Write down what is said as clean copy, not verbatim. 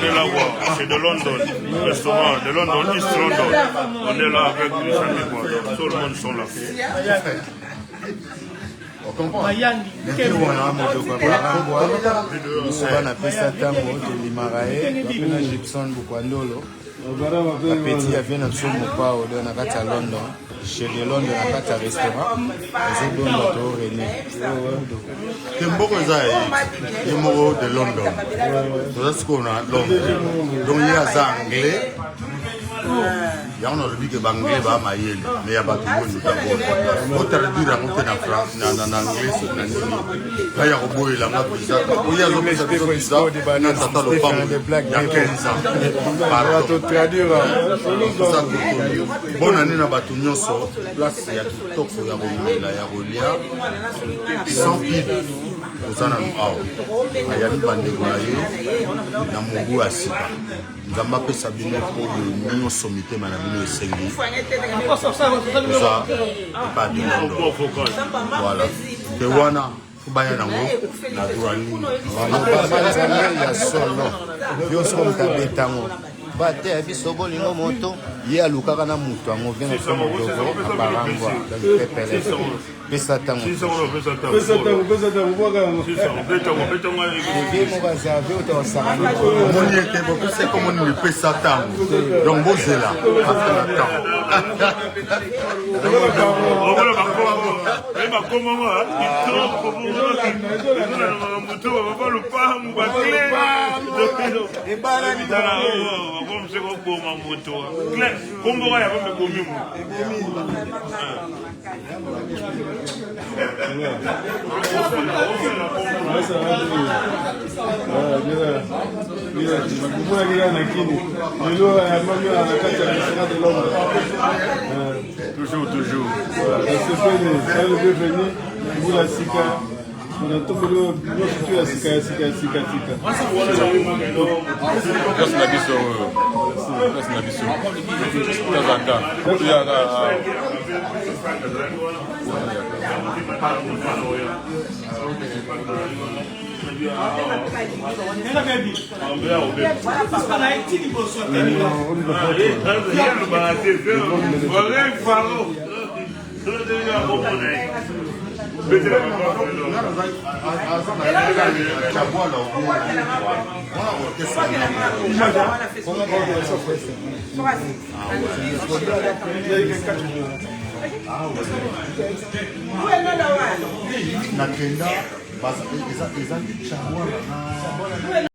est là, c'est de London, restaurant de London, East London. On est là avec les amis, tout le monde sont là. Petit a bien sur mon pas au don à London. Chez les Londres, à un restaurant, ils ont donné de London. C'est ce qu'on a Londres. Donc il y a anglais. Il y a un autre qui est anglais, mais il y a pas tout le monde. On traduit en France, en anglais, c'est en anglais. Là, il y a un beau élément bizarre. Il y a un autre bizarre. Il y a 15 ans. Bonne année dans Batunion, place il y a tout il y a Rolia, sans pile. Aux en amont, il y a une bande de goyés dans mon goût à Sika. Nous avons appelé ça bien pour le million sommité, madame Sengi. Ça, pas de Londres. Voilà. De Wana. Bayana ngo na durani ya solo yo so tabetango bate abiso bolingo moto ye alukaka na mutu ango vient na somo dogo abarangwa dans le pepele pesa tango moni ete bo pesa comme ni pesa tango donc bozela afana tango Toujours. Vous la Sika, on a tout le monde qui a Sika.